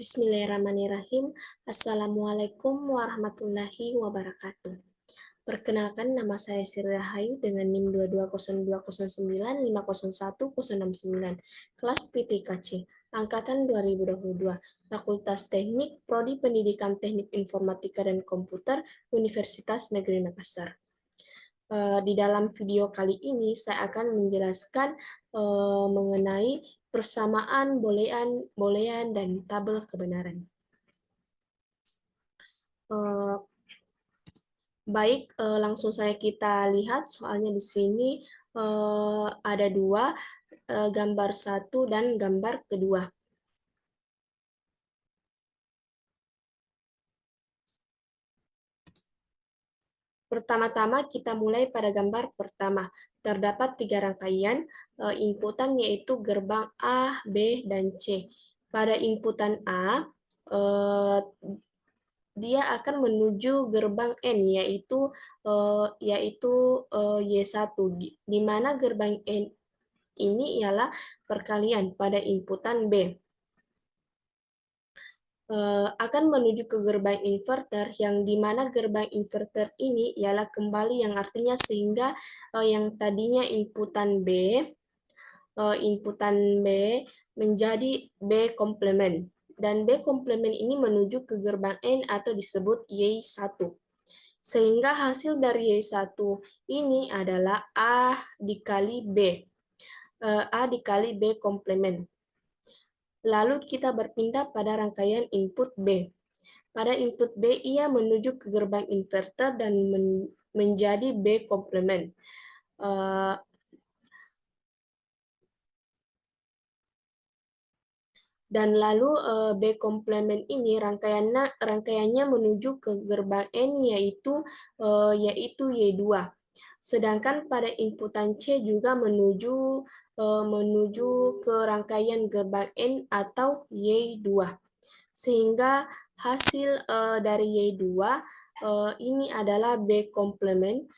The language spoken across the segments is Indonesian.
Bismillahirrahmanirrahim. Assalamualaikum warahmatullahi wabarakatuh. Perkenalkan, nama saya Sri Rahayu dengan NIM 22020950169, kelas PTKC, Angkatan 2022, Fakultas Teknik, Prodi Pendidikan Teknik Informatika dan Komputer, Universitas Negeri Makassar. Di dalam video kali ini saya akan menjelaskan mengenai persamaan boolean dan tabel kebenaran. Baik, langsung saja kita lihat soalnya di sini ada dua, gambar satu dan gambar kedua. Pertama-tama kita mulai pada gambar pertama. Terdapat 3 rangkaian inputan yaitu gerbang A, B, dan C. Pada inputan A, dia akan menuju gerbang N yaitu Y1, di mana gerbang N ini ialah perkalian pada inputan B. Akan menuju ke gerbang inverter, yang di mana gerbang inverter ini ialah kembali, yang artinya sehingga yang tadinya inputan B menjadi B komplement, dan B komplement ini menuju ke gerbang N atau disebut Y1. Sehingga hasil dari Y1 ini adalah A dikali B komplement. Lalu kita berpindah pada rangkaian input B. Pada input B, ia menuju ke gerbang inverter dan menjadi B komplement. Dan lalu B komplement ini rangkaiannya menuju ke gerbang N yaitu Y2. Sedangkan pada inputan C juga menuju ke rangkaian gerbang N atau Y2. Sehingga hasil dari Y2 ini adalah B komplement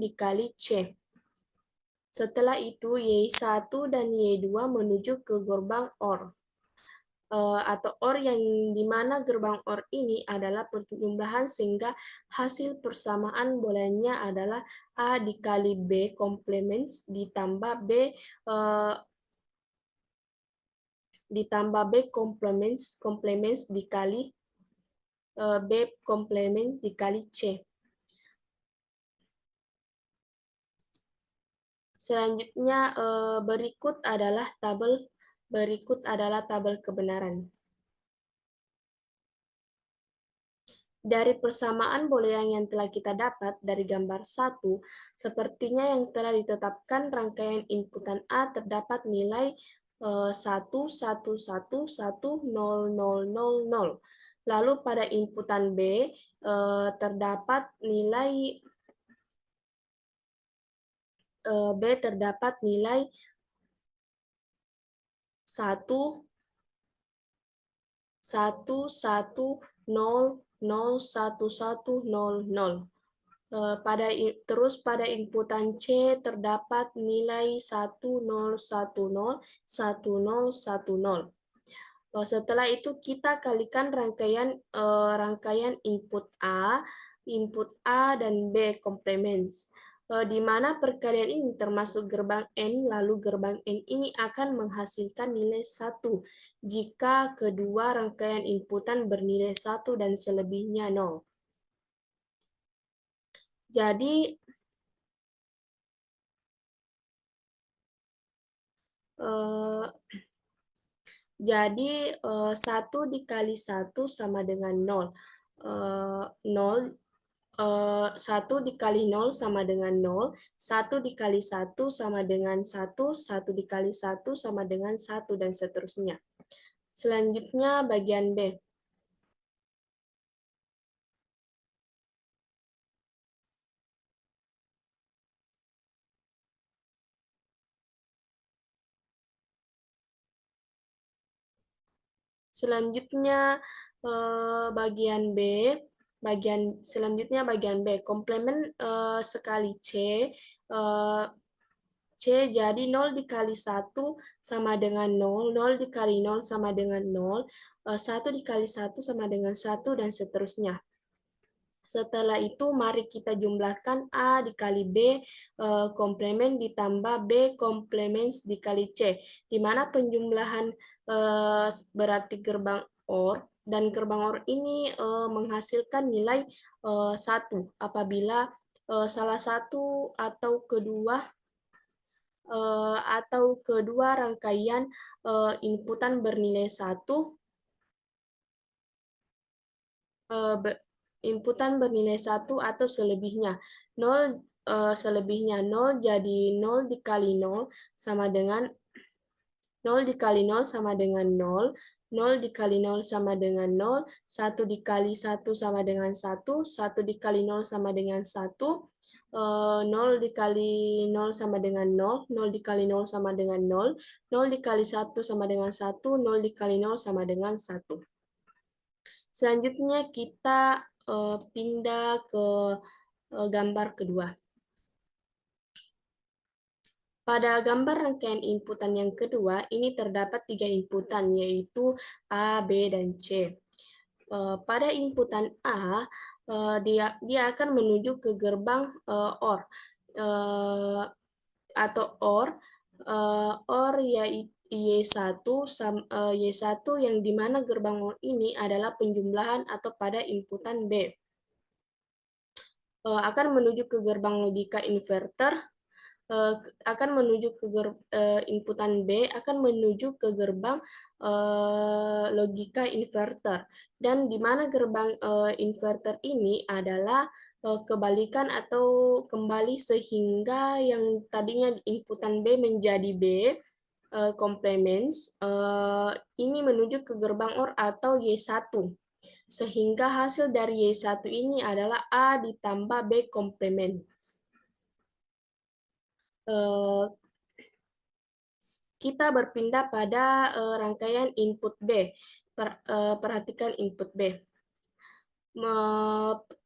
dikali C. Setelah itu Y1 dan Y2 menuju ke gerbang OR. Atau OR, yang dimana gerbang OR ini adalah perjumlahan, sehingga hasil persamaan booleannya adalah A dikali B komplement ditambah B komplement dikali B komplement dikali C. Selanjutnya berikut tabel kebenaran. Dari persamaan boolean yang telah kita dapat dari gambar 1, sepertinya yang telah ditetapkan rangkaian inputan A terdapat nilai 1, 1, 1, 1, 0, 0, 0, 0. Lalu pada inputan B terdapat nilai 1, 1, 1, 0, 0, 1, 1, 0, 0. Terus pada inputan C terdapat nilai 1, 0, 1, 0, 1, 0, 1, 0. Setelah itu kita kalikan rangkaian input A dan B complements, di mana perkalian ini termasuk gerbang N, lalu gerbang N ini akan menghasilkan nilai 1 jika kedua rangkaian inputan bernilai 1 dan selebihnya 0. Jadi 1 dikali 1 sama dengan 0. 1 dikali 0 sama dengan 0, 1 dikali 1 sama dengan 1, 1 dikali 1 sama dengan 1, dan seterusnya. Selanjutnya bagian B. Selanjutnya bagian B. Bagian B, komplement sekali C C, jadi 0 dikali 1 sama dengan 0, 0 dikali 0 sama dengan 0, 1 dikali 1 sama dengan 1, dan seterusnya. Setelah itu, mari kita jumlahkan A dikali B komplement ditambah B komplement dikali C, di mana penjumlahan berarti gerbang OR, dan gerbang OR ini menghasilkan nilai 1 apabila salah satu atau kedua rangkaian inputan bernilai 1, inputan bernilai 1 atau selebihnya. 0 selebihnya 0, jadi 0 dikali 0 sama dengan 0 dikali 0 sama dengan 0, 0 dikali 0 sama dengan 0, 1 dikali 1 sama dengan 1, 1 dikali 0 sama dengan 1, 0 dikali 0 sama dengan 0, 0 dikali 0 sama dengan 0, 0 dikali 1 sama dengan 1, 0 dikali 0 sama dengan 1. Selanjutnya kita pindah ke gambar kedua. Pada gambar rangkaian inputan yang kedua, ini terdapat 3 inputan, yaitu A, B, dan C. Pada inputan A, dia akan menuju ke gerbang OR, atau OR yaitu Y1 yang dimana gerbang OR ini adalah penjumlahan atau pada inputan B. Akan menuju ke gerbang logika inverter, akan menuju ke inputan B, akan menuju ke gerbang logika inverter, dan di mana gerbang inverter ini adalah kebalikan atau kembali, sehingga yang tadinya inputan B menjadi B complements, ini menuju ke gerbang OR atau Y1, sehingga hasil dari Y1 ini adalah A ditambah B complements. Kita berpindah pada rangkaian input B. Perhatikan input B.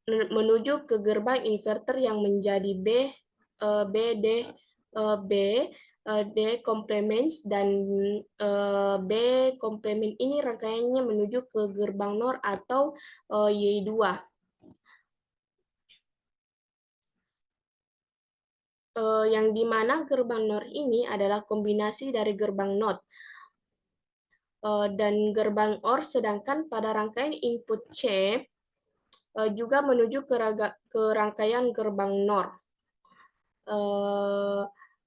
Menuju ke gerbang inverter yang menjadi B, D complements, dan B complement ini rangkaiannya menuju ke gerbang NOR atau Y2. Yang dimana gerbang NOR ini adalah kombinasi dari gerbang NOT dan gerbang OR, sedangkan pada rangkaian input C juga menuju ke rangkaian gerbang NOR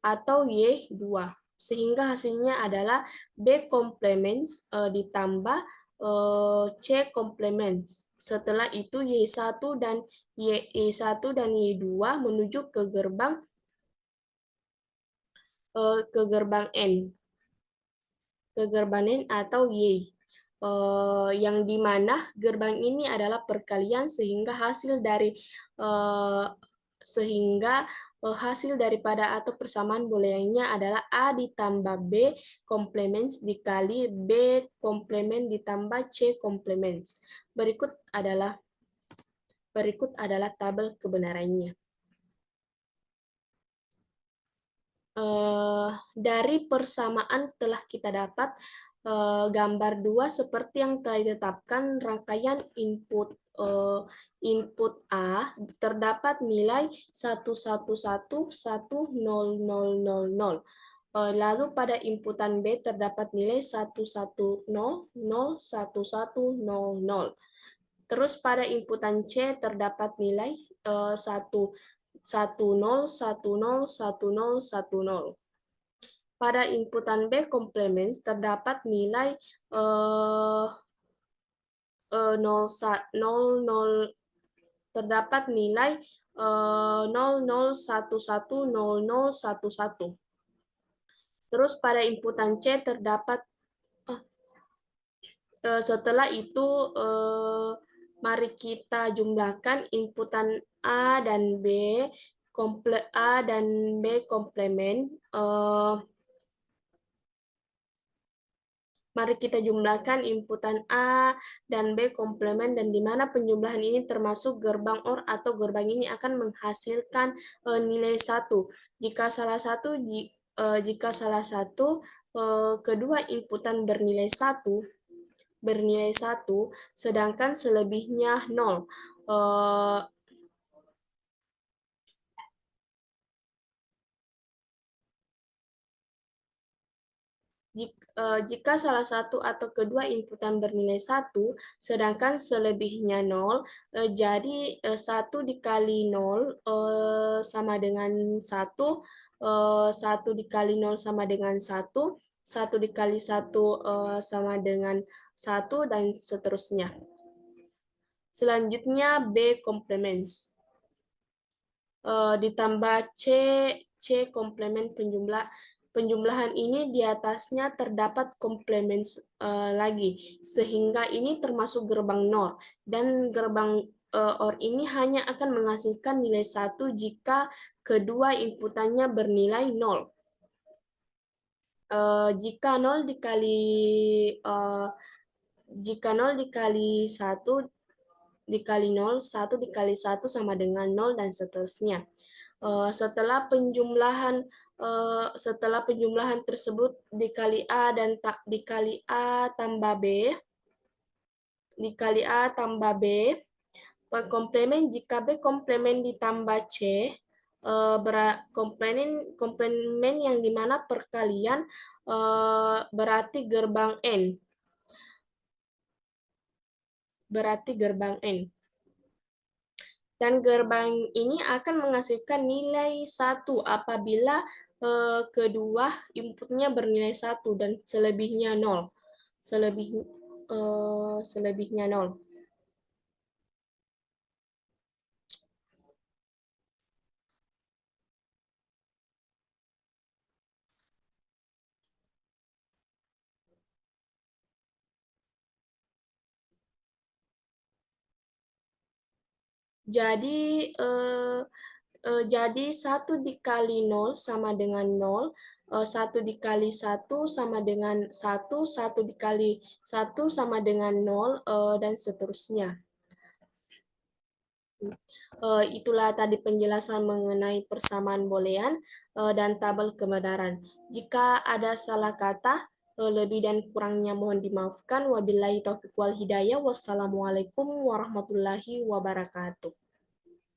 atau Y2, sehingga hasilnya adalah B complements ditambah C complements. Setelah itu Y1 dan Y2 menuju ke gerbang N, atau Y, yang dimana gerbang ini adalah perkalian, sehingga hasil daripada atau persamaan booleannya adalah A ditambah B complements dikali B complement ditambah C complements. Berikut adalah tabel kebenarannya. Dari persamaan telah kita dapat gambar 2 seperti yang telah ditetapkan rangkaian input A terdapat nilai 1111000. Lalu pada inputan B terdapat nilai 1100110. Terus pada inputan C terdapat nilai 10101010. Pada inputan B complements terdapat nilai 00110011. Terus pada inputan C terdapat setelah itu mari kita jumlahkan inputan A dan B komplement. Mari kita jumlahkan inputan A dan B komplement, dan di mana penjumlahan ini termasuk gerbang OR atau gerbang ini akan menghasilkan nilai 1. Jika salah satu jika salah satu kedua inputan bernilai satu, sedangkan selebihnya 0. Eh, Jika salah satu atau kedua inputan bernilai satu, sedangkan selebihnya 0, jadi 1 dikali 0 sama dengan 1, 1 dikali 0 sama dengan 1, 1 dikali 1 sama dengan 1, dan seterusnya. Selanjutnya B complements. Ditambah C komplement penjumlahan ini di atasnya terdapat komplement lagi, sehingga ini termasuk gerbang NOR, dan gerbang OR ini hanya akan menghasilkan nilai 1 jika kedua inputannya bernilai 0. Jika 0 dikali uh, jika 0 dikali 1 dikali 0, 1 dikali 1 sama dengan 0, dan seterusnya. Setelah penjumlahan tersebut dikali A dan dikali A tambah B, komplement jika B komplement ditambah C, komplement yang dimana perkalian berarti gerbang N. Dan gerbang ini akan menghasilkan nilai 1 apabila kedua inputnya bernilai 1 dan selebihnya 0. Selebihnya 0. Jadi 1 dikali 0 sama dengan 0, 1 dikali 1 sama dengan 1, 1 dikali 1 sama dengan 0, dan seterusnya. Itulah tadi penjelasan mengenai persamaan boolean dan tabel kebenaran. Jika ada salah kata, lebih dan kurangnya mohon dimaafkan. Wabillahi taufiq wal hidayah. Wassalamualaikum warahmatullahi wabarakatuh.